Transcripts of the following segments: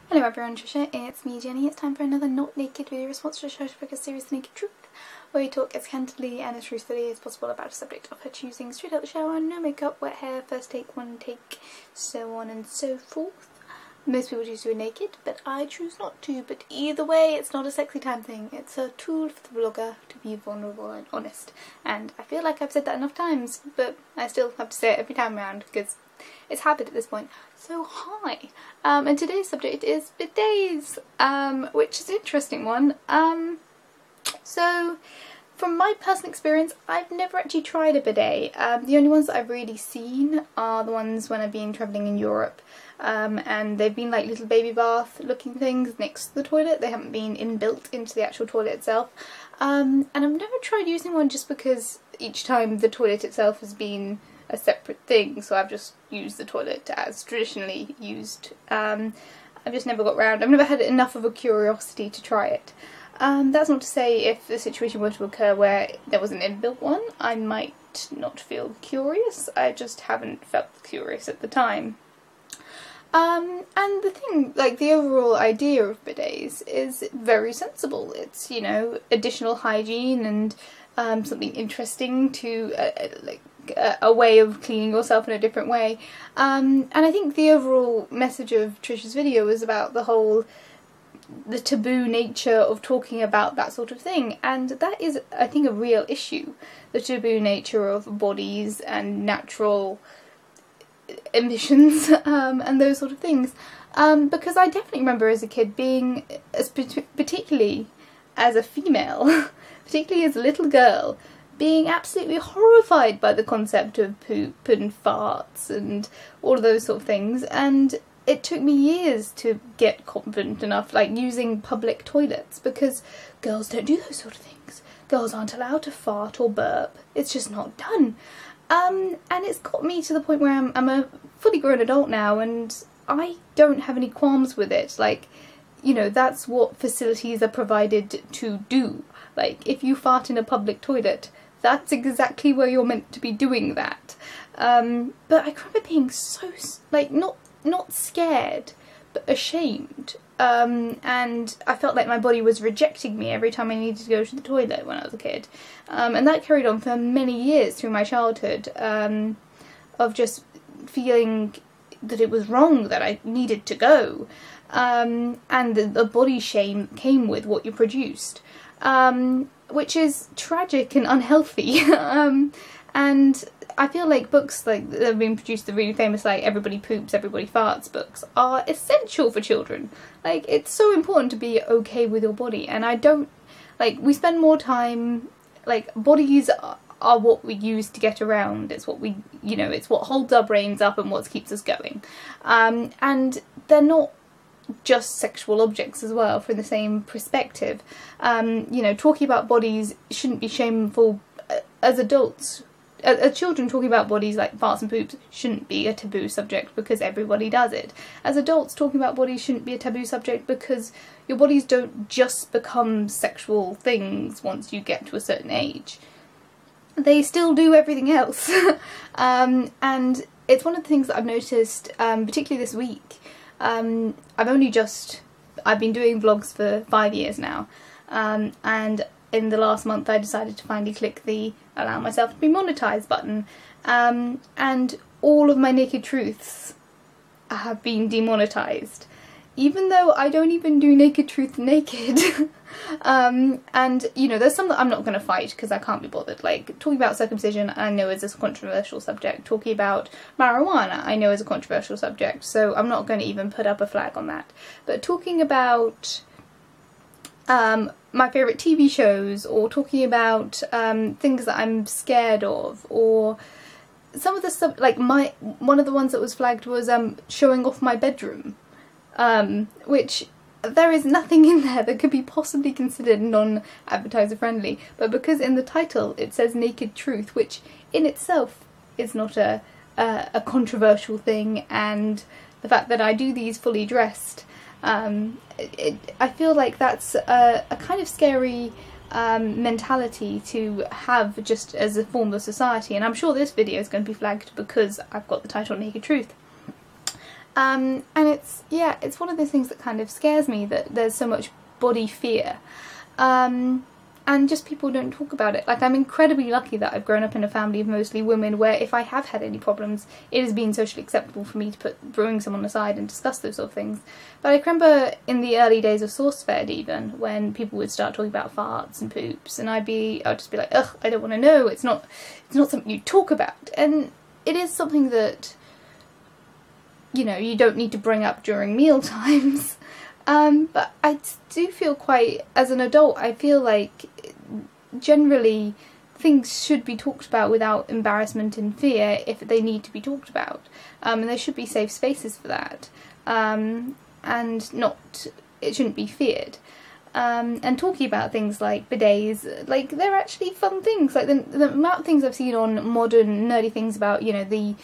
Hello everyone, Trisha, it's me Jenny. It's time for another not naked video response to Trisha Hershberger's series The Naked Truth, where we talk as candidly and as truthfully as possible about a subject of her choosing, straight out the shower, no makeup, wet hair, first take, one take, so on and so forth. Most people choose to be naked, but I choose not to. But either way, it's not a sexy time thing. It's a tool for the blogger to be vulnerable and honest. And I feel like I've said that enough times, but I still have to say it every time around because it's habit at this point. So hi, and today's subject is bidets, which is an interesting one. So from my personal experience, I've never actually tried a bidet. The only ones that I've really seen are the ones when I've been travelling in Europe, and they've been like little baby bath looking things next to the toilet. They haven't been inbuilt into the actual toilet itself, and I've never tried using one just because each time the toilet itself has been a separate thing, so I've just used the toilet as traditionally used. I've just never got round. I've never had enough of a curiosity to try it. That's not to say if the situation were to occur where there was an inbuilt one, I might not feel curious. I just haven't felt curious at the time. And the thing, like the overall idea of bidets is very sensible. It's, you know, additional hygiene and something interesting to a way of cleaning yourself in a different way. And I think the overall message of Trisha's video was about the taboo nature of talking about that sort of thing, and that is, I think, a real issue. The taboo nature of bodies and natural emissions and those sort of things. Because I definitely remember as a kid being, particularly as a female, particularly as a little girl, being absolutely horrified by the concept of poop and farts and all of those sort of things, and it took me years to get confident enough, like using public toilets, because girls don't do those sort of things. Girls aren't allowed to fart or burp. It's just not done. And it's got me to the point where I'm a fully grown adult now, and I don't have any qualms with it. Like, you know, that's what facilities are provided to do. Like, if you fart in a public toilet, that's exactly where you're meant to be doing that. But I remember being so, like, not scared, but ashamed. And I felt like my body was rejecting me every time I needed to go to the toilet when I was a kid. And that carried on for many years through my childhood, of just feeling that it was wrong, that I needed to go. And the body shame came with what you produced. Which is tragic and unhealthy. And I feel like books like that have been produced, the really famous like Everybody Poops, Everybody Farts books, are essential for children. Like, it's so important to be okay with your body, and I don't, like, we spend more time, like, bodies are what we use to get around. It's what we, you know, it's what holds our brains up and what keeps us going. And they're not just sexual objects as well, from the same perspective. You know, talking about bodies shouldn't be shameful as adults. As children, talking about bodies like farts and poops shouldn't be a taboo subject because everybody does it. As adults, talking about bodies shouldn't be a taboo subject because your bodies don't just become sexual things once you get to a certain age. They still do everything else. And it's one of the things that I've noticed, particularly this week. I've been doing vlogs for 5 years now, and in the last month I decided to finally click the allow myself to be monetized button, and all of my naked truths have been demonetized, even though I don't even do naked truth naked. And you know, there's some that I'm not going to fight because I can't be bothered. Like, talking about circumcision I know is a controversial subject, talking about marijuana I know is a controversial subject, so I'm not going to even put up a flag on that. But talking about my favourite TV shows, or talking about things that I'm scared of, or some of the stuff, like one of the ones that was flagged was showing off my bedroom, which there is nothing in there that could be possibly considered non-advertiser friendly, but because in the title it says Naked Truth, which in itself is not a controversial thing, and the fact that I do these fully dressed, I feel like that's a kind of scary mentality to have just as a form of society, and I'm sure this video is going to be flagged because I've got the title Naked Truth. And it's, yeah, it's one of those things that kind of scares me, that there's so much body fear. And just people don't talk about it. Like, I'm incredibly lucky that I've grown up in a family of mostly women, where if I have had any problems, it has been socially acceptable for me to bring someone aside and discuss those sort of things. But I can remember in the early days of SourceFed even, when people would start talking about farts and poops, and I'd just be like, ugh, I don't want to know, it's not something you talk about. And it is something that, you know, you don't need to bring up during meal times. But I do feel quite, as an adult, I feel like generally things should be talked about without embarrassment and fear if they need to be talked about. And there should be safe spaces for that. And it shouldn't be feared. And talking about things like bidets, like, they're actually fun things. Like, the amount of things I've seen on modern nerdy things about, you know, the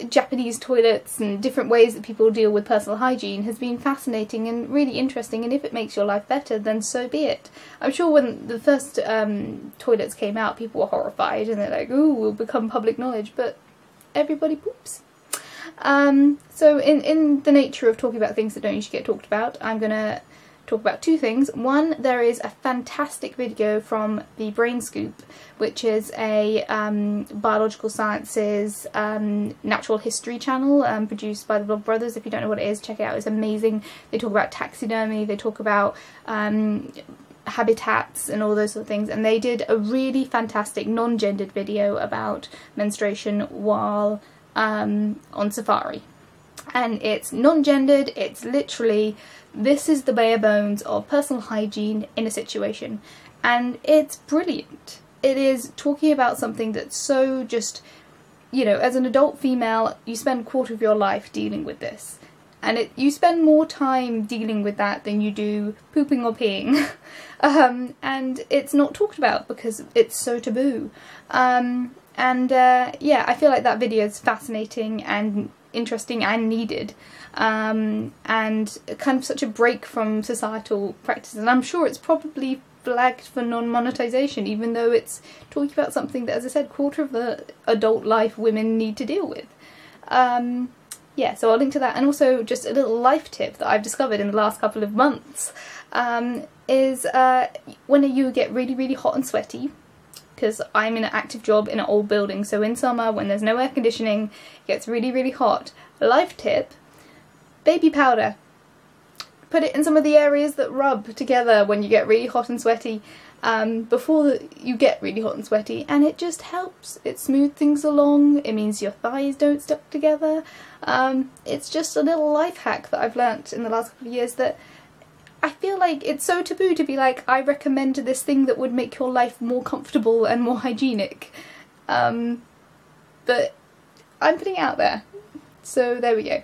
Japanese toilets and different ways that people deal with personal hygiene has been fascinating and really interesting, and if it makes your life better, then so be it. I'm sure when the first toilets came out, people were horrified and they're like, ooh, we'll become public knowledge, but everybody poops. So in the nature of talking about things that don't usually get talked about, I'm gonna talk about two things. One, there is a fantastic video from the Brain Scoop, which is a biological sciences natural history channel produced by the Vlog Brothers. If you don't know what it is, check it out, it's amazing. They talk about taxidermy, they talk about habitats and all those sort of things, and they did a really fantastic non-gendered video about menstruation while on safari. And it's non-gendered, it's literally, this is the bare bones of personal hygiene in a situation, and it's brilliant. It is talking about something that's so just, you know, as an adult female, you spend a quarter of your life dealing with this, and you spend more time dealing with that than you do pooping or peeing. And it's not talked about because it's so taboo. Yeah, I feel like that video is fascinating and interesting and needed, and kind of such a break from societal practices, and I'm sure it's probably flagged for non-monetization, even though it's talking about something that, as I said, quarter of the adult life women need to deal with. Yeah, so I'll link to that, and also just a little life tip that I've discovered in the last couple of months is when you get really, really hot and sweaty, because I'm in an active job in an old building, so in summer when there's no air conditioning, it gets really, really hot. Life tip, baby powder. Put it in some of the areas that rub together when you get really hot and sweaty, before you get really hot and sweaty, and it just helps. It smooths things along, it means your thighs don't stuck together. It's just a little life hack that I've learnt in the last couple of years that I feel like it's so taboo to be like, I recommend this thing that would make your life more comfortable and more hygienic. But I'm putting it out there. So there we go.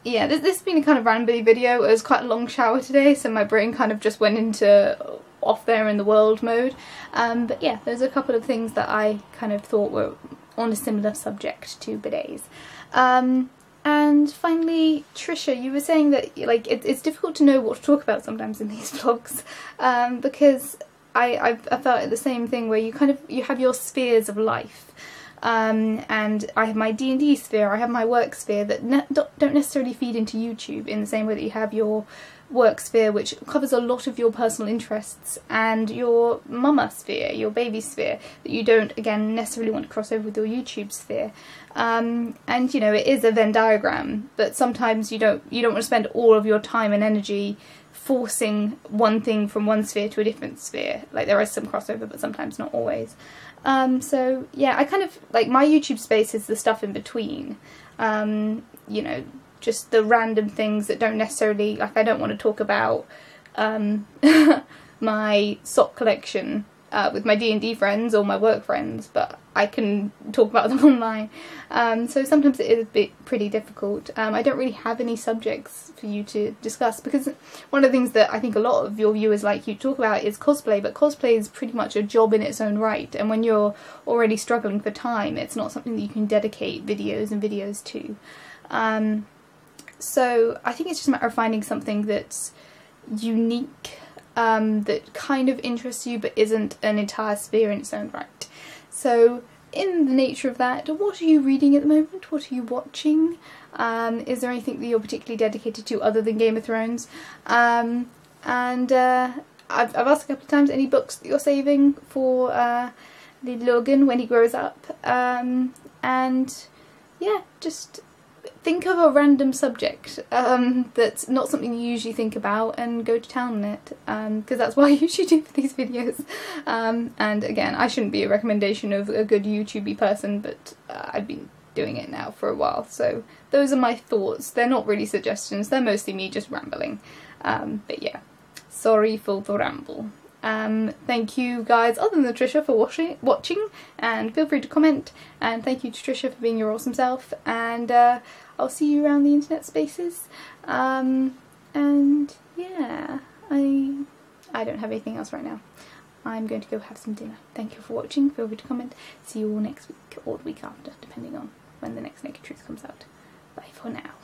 Yeah, this has been a kind of rambly video. It was quite a long shower today, so my brain kind of just went into off there in the world mode. But yeah, there's a couple of things that I kind of thought were on a similar subject to bidets. And finally, Trisha, you were saying that like it's difficult to know what to talk about sometimes in these vlogs, because I felt the same thing where you have your spheres of life, and I have my D&D sphere, I have my work sphere that don't necessarily feed into YouTube in the same way that you have your work sphere, which covers a lot of your personal interests, and your mama sphere, your baby sphere, that you don't again necessarily want to cross over with your YouTube sphere. And you know, it is a Venn diagram, but sometimes you don't want to spend all of your time and energy forcing one thing from one sphere to a different sphere. Like, there is some crossover, but sometimes not always. So yeah, I kind of like my YouTube space is the stuff in between. You know, just the random things that don't necessarily, like, I don't want to talk about my sock collection with my D&D friends or my work friends, but I can talk about them online. So sometimes it is a bit pretty difficult. I don't really have any subjects for you to discuss, because one of the things that I think a lot of your viewers like you to talk about is cosplay, but cosplay is pretty much a job in its own right, and when you're already struggling for time, it's not something that you can dedicate videos and videos to. So I think it's just a matter of finding something that's unique, that kind of interests you but isn't an entire sphere in its own right. So in the nature of that, what are you reading at the moment? What are you watching? Is there anything that you're particularly dedicated to other than Game of Thrones? I've asked a couple of times, any books that you're saving for little Logan when he grows up? And yeah, just think of a random subject that's not something you usually think about and go to town on it, because that's what I usually do for these videos. And again, I shouldn't be a recommendation of a good YouTubey person, but I've been doing it now for a while, so those are my thoughts. They're not really suggestions, they're mostly me just rambling. But yeah, sorry for the ramble. Thank you guys, other than Trisha, for watching, and feel free to comment, and thank you to Trisha for being your awesome self, and I'll see you around the internet spaces. And yeah, I don't have anything else right now. I'm going to go have some dinner. Thank you for watching, feel free to comment. See you all next week, or the week after, depending on when the next Naked Truth comes out. Bye for now.